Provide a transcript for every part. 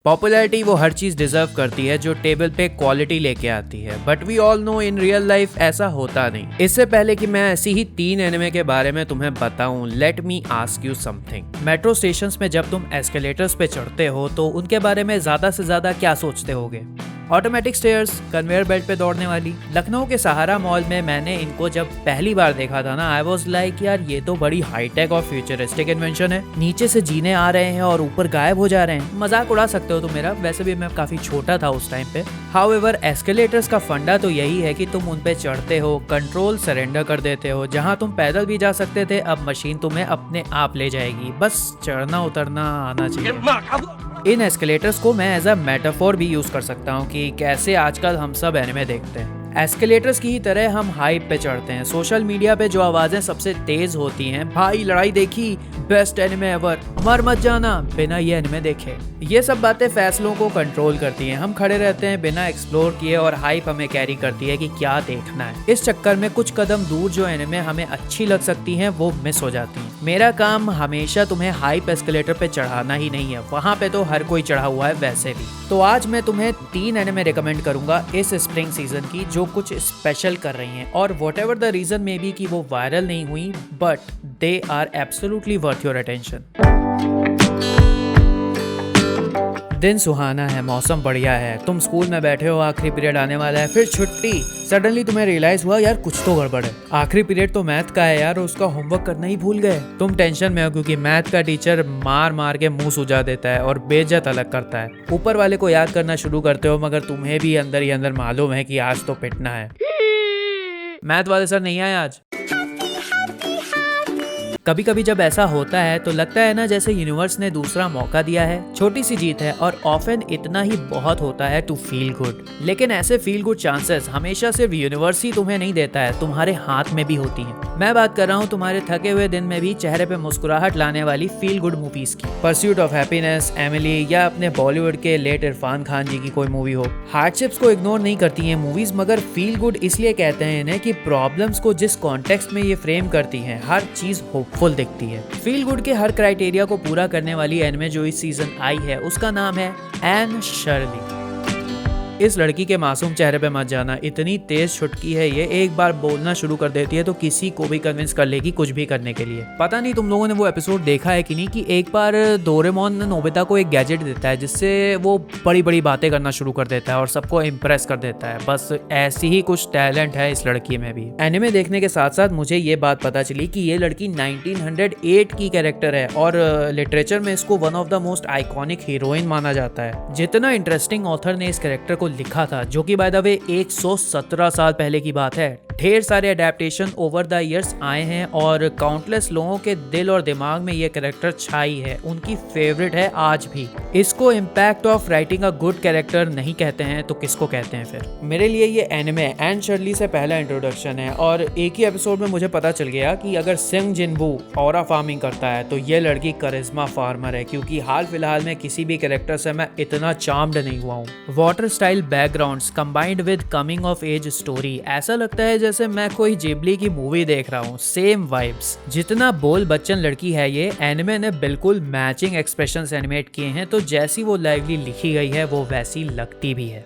Popularity वो हर चीज deserve करती है जो टेबल पे क्वालिटी लेके आती है, but we all know in real life ऐसा होता नहीं। इससे पहले कि मैं ऐसी ही 3 एनिमे के बारे में तुम्हें बताऊं, let me ask you something. Metro stations में जब तुम एस्केलेटर्स पे चढ़ते हो तो उनके बारे में ज्यादा से ज्यादा क्या सोचते होगे? ऑटोमेटिक स्टेयर्स, कन्वेयर बेल्ट पे दौड़ने वाली। लखनऊ के सहारा मॉल में मैंने इनको जब पहली बार देखा था ना, आई वॉज लाइक यार ये तो बड़ी हाईटेक और फ्यूचरिस्टिक इन्वेंशन है। नीचे से जीने आ रहे हैं और ऊपर गायब हो जा रहे हैं। मजाक उड़ा सकते हो तुम मेरा, वैसे भी मैं काफी छोटा था उस टाइम पे। हाउएवर एस्केलेटर्स का फंडा तो यही है कि तुम उन पे चढ़ते हो, कंट्रोल सरेंडर कर देते हो। जहां तुम पैदल भी जा सकते थे, अब मशीन तुम्हें अपने आप ले जाएगी, बस चढ़ना उतरना आना चाहिए। इन एस्केलेटर्स को मैं एज अ मेटाफोर भी यूज कर सकता हूँ कि कैसे आजकल हम सब एनिमे देखते हैं। एस्केलेटर्स की ही तरह हम हाइप पे चढ़ते हैं। सोशल मीडिया पे जो आवाजें सबसे तेज होती हैं, भाई लड़ाई देखी, बेस्ट एनिमे एवर, मर मत जाना बिना ये एनिमे देखे, ये सब बातें फैसलों को कंट्रोल करती हैं। हम खड़े रहते हैं बिना एक्सप्लोर किए और हाइप हमें कैरी करती है कि क्या देखना है। इस चक्कर में कुछ कदम दूर जो एनिमे हमें अच्छी लग सकती हैं वो मिस हो जाती हैं। मेरा काम हमेशा तुम्हें हाइप एस्केलेटर पे चढ़ाना ही नहीं है, वहाँ पे तो हर कोई चढ़ा हुआ है वैसे भी। तो आज मैं तुम्हें 3 एनिमे रिकमेंड करूंगा इस स्प्रिंग सीजन की जो कुछ स्पेशल कर रही हैं, और whatever the reason may be कि वो वायरल नहीं हुई, but they are absolutely worth your attention. दिन सुहाना है, मौसम बढ़िया है, तुम स्कूल में बैठे हो, आखिरी पीरियड आने वाला है, फिर छुट्टी। सडनली तुम्हें रियलाइज हुआ यार कुछ तो गड़बड़ है। आखिरी पीरियड तो मैथ का है यार, उसका होमवर्क करना ही भूल गए। तुम टेंशन में हो क्योंकि मैथ का टीचर मार मार के मुंह सुझा देता है और बेइज्जत अलग करता है। ऊपर वाले को याद करना शुरू करते हो, मगर तुम्हें भी अंदर ही अंदर मालूम है कि आज तो पिटना है। मैथ वाले सर नहीं आए आज। कभी कभी जब ऐसा होता है तो लगता है ना जैसे यूनिवर्स ने दूसरा मौका दिया है। छोटी सी जीत है और ऑफन इतना ही बहुत होता है टू फील गुड। लेकिन ऐसे फील गुड चांसेस हमेशा सिर्फ यूनिवर्स ही तुम्हें नहीं देता है, तुम्हारे हाथ में भी होती हैं। मैं बात कर रहा हूँ तुम्हारे थके हुए दिन में भी चेहरे पे मुस्कुराहट लाने वाली फील गुड मूवीज की। परस्यूट ऑफ हैप्पीनेस, एमिली, या अपने बॉलीवुड के लेट इरफान खान जी की कोई मूवी हो। हार्डशिप्स को इग्नोर नहीं करती हैं मूवीज, मगर फील गुड इसलिए कहते हैं इन्हें कि प्रॉब्लम्स को जिस कॉन्टेक्स्ट में ये फ्रेम करती हैं, हर चीज होपफुल दिखती है। फील गुड के हर क्राइटेरिया को पूरा करने वाली एनिमे जो इस सीजन आई है उसका नाम है एन शर्ली। इस लड़की के मासूम चेहरे पे मत जाना, इतनी तेज छुटकी है ये, एक बार बोलना शुरू कर देती है तो किसी को भी कन्विंस कर लेगी कुछ भी करने के लिए। पता नहीं तुम लोगों ने वो एपिसोड देखा है कि नहीं कि एक बार डोरेमोन नोबिता को एक गैजेट देता है जिससे वो बड़ी बड़ी बातें करना शुरू कर देता है और सबको इम्प्रेस कर देता है। बस ऐसी ही कुछ टैलेंट है इस लड़की में भी। एनिमे देखने के साथ साथ मुझे ये बात पता चली कि ये लड़की 1908 की कैरेक्टर है और लिटरेचर में इसको one of the most iconic heroine माना जाता है। जितना इंटरेस्टिंग ऑथर ने इस कैरेक्टर को लिखा था, जो कि बाय द वे 117 साल पहले की बात है। ढेर सारे अडेप्टेशन ओवर द इयर्स आए हैं और काउंटलेस लोगों के दिल और दिमाग में ये कैरेक्टर छाई है, उनकी फेवरेट है आज भी। इसको impact of writing a good character नहीं कहते हैं तो किसको कहते हैं फिर? मेरे लिए ये एनिमे एन शर्ली से पहला इंट्रोडक्शन है और एक ही एपिसोड में मुझे पता चल गया कि अगर सिंग जिनबू ऑरा फार्मिंग करता है तो ये लड़की करिश्मा फार्मर है, क्योंकि हाल फिलहाल में किसी भी कैरेक्टर से मैं इतना चार्म्ड नहीं हुआ हूँ। Water style backgrounds combined with coming of age story, ऐसा लगता है जैसे मैं कोई जिबली की मूवी देख रहा हूँ। Same vibes. जितना बोल बच्चन लड़की है ये, एनिमे ने बिल्कुल मैचिंग एक्सप्रेशंस एनिमेट किए हैं, तो जैसी वो लाइवली लिखी गई है वो वैसी लगती भी है।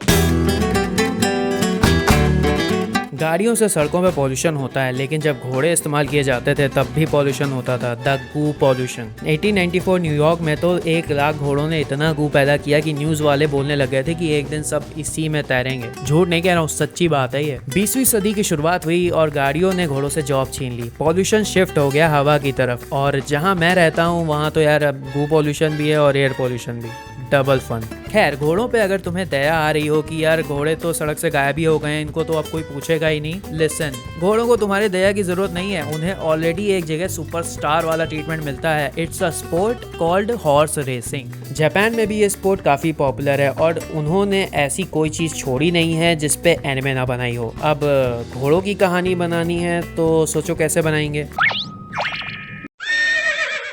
गाड़ियों से सड़कों पे पॉल्यूशन होता है, लेकिन जब घोड़े इस्तेमाल किए जाते थे तब भी पॉल्यूशन होता था, द गू पॉल्यूशन। 1894 न्यूयॉर्क में तो 1 लाख घोड़ों ने इतना गू पैदा किया कि न्यूज वाले बोलने लग गए थे कि एक दिन सब इसी में तैरेंगे। झूठ नहीं कह रहा हूँ, सच्ची बात है ये। 20वीं सदी की शुरुआत हुई और गाड़ियों ने घोड़ों से जॉब छीन ली। पॉल्यूशन शिफ्ट हो गया हवा की तरफ, और जहाँ मैं रहता हूँ वहाँ तो यार अब गू पॉल्यूशन भी है और एयर पॉल्यूशन भी। Double fun. खैर, घोड़ों पे अगर तुम्हें दया आ रही हो कि यार घोड़े तो सड़क से गायब ही हो गए, इनको तो अब कोई पूछेगा ही नहीं, लिसन, घोड़ों को तुम्हारी दया की जरूरत नहीं है। उन्हें ऑलरेडी एक जगह सुपरस्टार वाला ट्रीटमेंट मिलता है। It's a sport called horse racing. Japan में भी ये स्पोर्ट काफी पॉपुलर है और उन्होंने ऐसी कोई चीज छोड़ी नहीं है जिसपे एनिमे ना बनाई हो। अब घोड़ों की कहानी बनानी है तो सोचो कैसे बनाएंगे।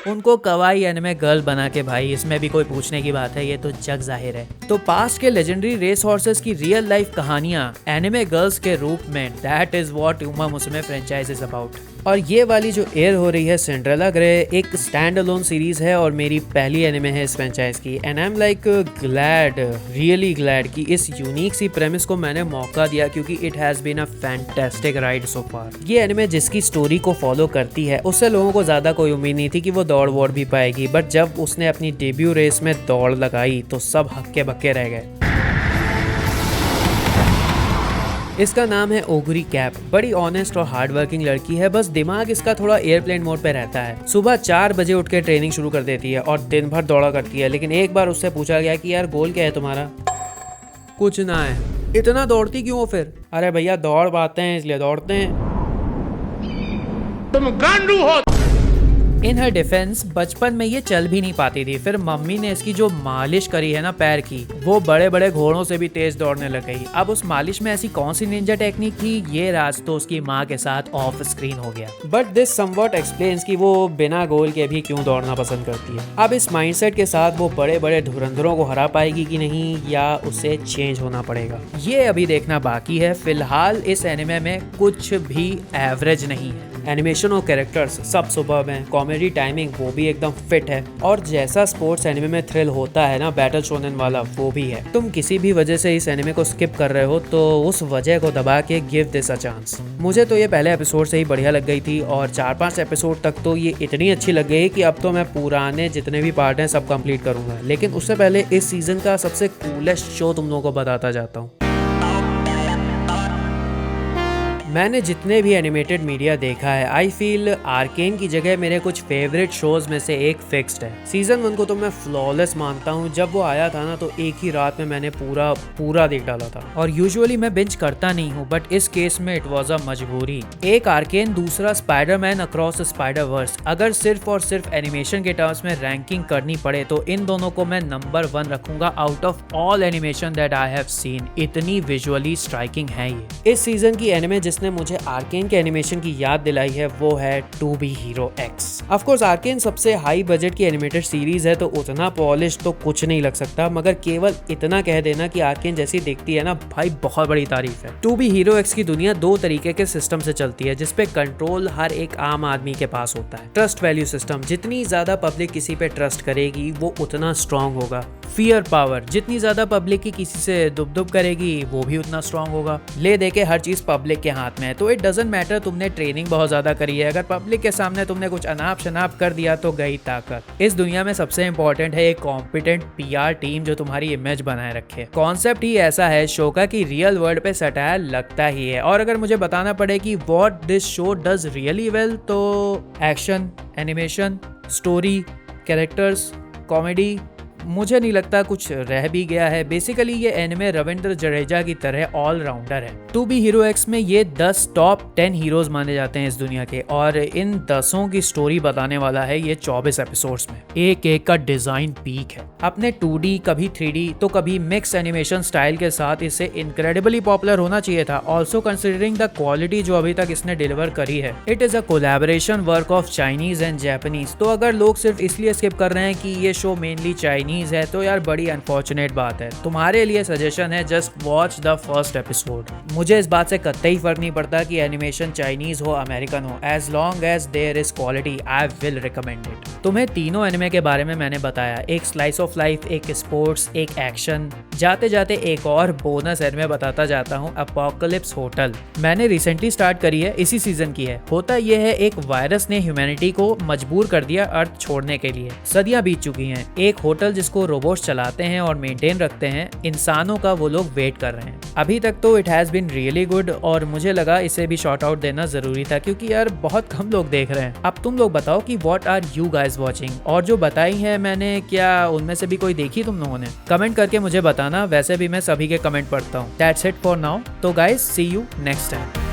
उनको कवाई एनिमे गर्ल बना के भाई, इसमें भी कोई पूछने की बात है, ये तो जग जाहिर है। तो पास्ट के लेजेंडरी रेस हॉर्सेस की रियल लाइफ कहानियां एनिमे गर्ल्स के रूप में, that is what Uma Musume franchise is about. और ये वाली जो एयर हो रही है सिंड्रेला ग्रे एक स्टैंड अलोन सीरीज है और मेरी पहली एनिमे है इस फ्रेंचाइज की and I am like glad, really glad कि इस यूनिक सी प्रेमिस को मैंने मौका दिया क्योंकि it has been a fantastic ride so far. ये एनिमे जिसकी स्टोरी को फॉलो करती है उससे लोगों को ज्यादा कोई उम्मीद नहीं थी कि वो दौड़ वोड़ भी पाएगी, बट जब उसने अपनी डेब्यू रेस में दौड़ लगाई तो सब हक्के बक्के रह गए। इसका नाम है ओगुरी कैप। बड़ी ऑनेस्ट और हार्ड वर्किंग लड़की है, बस दिमाग इसका थोड़ा एयरप्लेन मोड पे रहता है। सुबह 4 बजे उठ के ट्रेनिंग शुरू कर देती है और दिन भर दौड़ा करती है, लेकिन एक बार उससे पूछा गया कि यार गोल क्या है तुम्हारा? कुछ ना है। इतना दौड़ती क्यों हो फिर? अरे भैया दौड़ पाते हैं इसलिए दौड़ते हैं। तुम गांडू हो। इन हर डिफेंस बचपन में ये चल भी नहीं पाती थी, फिर मम्मी ने इसकी जो मालिश करी है ना पैर की, वो बड़े बड़े घोड़ों से भी तेज दौड़ने लग गई। अब उस मालिश में ऐसी कौन सी निंजा टेक्निक थी, ये राज तो उसकी माँ के साथ ऑफ स्क्रीन हो गया। बट दिस समवॉट एक्सप्लेन्स कि वो बिना गोल के भी क्यों दौड़ना पसंद करती है। अब इस माइंडसेट के साथ वो बड़े बड़े धुरंधरों को हरा पाएगी कि नहीं, या उसे चेंज होना पड़ेगा, ये अभी देखना बाकी है। फिलहाल इस एनिमे में कुछ भी एवरेज नहीं है। एनिमेशन और कैरेक्टर्स सब सुपर्ब हैं, कॉमेडी टाइमिंग वो भी एकदम फिट है, और जैसा स्पोर्ट्स एनिमे में थ्रिल होता है ना बैटल शोनेन वाला, वो भी है। तुम किसी भी वजह से इस एनिमे को स्किप कर रहे हो तो उस वजह को दबा के गिव दिस अ चांस। मुझे तो ये पहले एपिसोड से ही बढ़िया लग गई थी और 4-5 एपिसोड तक तो ये इतनी अच्छी लग गई कि अब तो मैं पुराने जितने भी पार्ट हैं सब कंप्लीट करूंगा। लेकिन उससे पहले इस सीजन का सबसे कूलेस्ट शो तुम लोगों को बताता जाता हूँ। मैंने जितने भी एनिमेटेड मीडिया देखा है, आई फील आर्केन की जगह मेरे कुछ फेवरेट शोज में से एक फिक्स्ड है। सीजन 1 को तो मैं फ्लॉलेस मानता हूँ। जब वो आया था ना तो एक ही रात में मैंने पूरा देख डाला था। और यूजुअली मैं बिंज करता नहीं हूँ, बट इस केस में इट वॉज अ मजबूरी। एक आर्केन, दूसरा स्पाइडरमैन अक्रॉस स्पाइडर वर्स। अगर सिर्फ और सिर्फ एनिमेशन के टर्म्स में रैंकिंग करनी पड़े तो इन दोनों को मैं नंबर 1 रखूंगा out of all animation that I have seen. इतनी विजुअली स्ट्राइकिंग है ये। इस सीजन की एनिमे जिसने मुझे आर्केन के एनिमेशन की याद दिलाई है वो है to be hero X. Of course Arcane सबसे हाई बजट की एनिमेटेड सीरीज है तो उतना पॉलिश तो कुछ नहीं लग सकता, मगर केवल इतना कह देना कि आर्केन जैसी दिखती है ना भाई, बहुत बड़ी तारीफ है। टू बी हीरो एक्स की दुनिया 2 तरीके के सिस्टम से चलती है जिसपे कंट्रोल हर एक आम आदमी के पास होता है। ट्रस्ट वैल्यू सिस्टम, जितनी ज्यादा पब्लिक किसी पे ट्रस्ट करेगी वो उतना स्ट्रॉन्ग होगा। फियर पावर, जितनी ज्यादा पब्लिक की किसी से दुब करेगी वो भी उतना स्ट्रॉन्ग होगा। ले दे के हर चीज पब्लिक के हाथ में है, तो इट डजंट मैटर तुमने ट्रेनिंग बहुत ज्यादा करी है, अगर पब्लिक के सामने तुमने कुछ अनाप शनाप कर दिया तो गई ताकत। इस दुनिया में सबसे इंपॉर्टेंट है एक कॉम्पिटेंट पीआर टीम जो तुम्हारी इमेज बनाए रखे। कॉन्सेप्ट ही ऐसा है शोका की रियल वर्ल्ड पे सटायर लगता ही है। और अगर मुझे बताना पड़े कि what this show does really well, तो action, animation, story, characters, comedy, मुझे नहीं लगता कुछ रह भी गया है। बेसिकली ये एनिमे रविंद्र जडेजा की तरह ऑल राउंडर है। टू बी हीरो एक्स में ये 10 टॉप 10 हीरोज माने जाते हैं इस दुनिया के, और इन 10 की स्टोरी बताने वाला है ये 24 एपिसोड्स में। एक एक का डिजाइन पीक है। अपने 2D कभी 3D तो कभी मिक्स एनिमेशन स्टाइल के साथ इसे इनक्रेडिबली पॉपुलर होना चाहिए था। ऑल्सो कंसिडरिंग द क्वालिटी जो अभी तक इसने डिलीवर करी है, it is a collaboration work of Chinese and Japanese. तो अगर लोग सिर्फ इसलिए स्किप कर रहे हैं कि ये शो मेनली चाइनीज है तो यार बड़ी अनफॉर्चुनेट बात है। तुम्हारे लिए सजेशन है just watch the first episode. मुझे इस बात से कतई फर्क नहीं पड़ता कि एनिमेशन चाइनीज हो अमेरिकन हो, as long as there is quality I will recommend it. तुम्हें तीनों एनिमे के बारे में मैंने बताया, एक स्लाइस ऑफ लाइफ, एक स्पोर्ट्स, एक एक्शन। जाते जाते एक और बोनस एनिमे बताता जाता हूँ, अपोकलिप्स होटल। मैंने रिसेंटली स्टार्ट करी है, इसी सीजन की है। होता यह है एक वायरस ने ह्यूमैनिटी को मजबूर कर दिया अर्थ छोड़ने के लिए। सदियां बीत चुकी हैं। एक होटल जिसको रोबोट्स चलाते हैं और मेंटेन रखते हैं, इंसानों का वो लोग वेट कर रहे हैं। अभी तक तो it has been really good और मुझे लगा इसे भी शॉर्ट आउट देना जरूरी था क्योंकि यार बहुत कम लोग देख रहे हैं। अब तुम लोग बताओ कि what are you guys watching, और जो बताई है मैंने क्या उनमें से भी कोई देखी तुम लोगों ने? कमेंट करके मुझे बताना, वैसे भी मैं सभी के कमेंट पढ़ता हूँ। दैट्स इट फॉर नाउ, तो guys see you next time.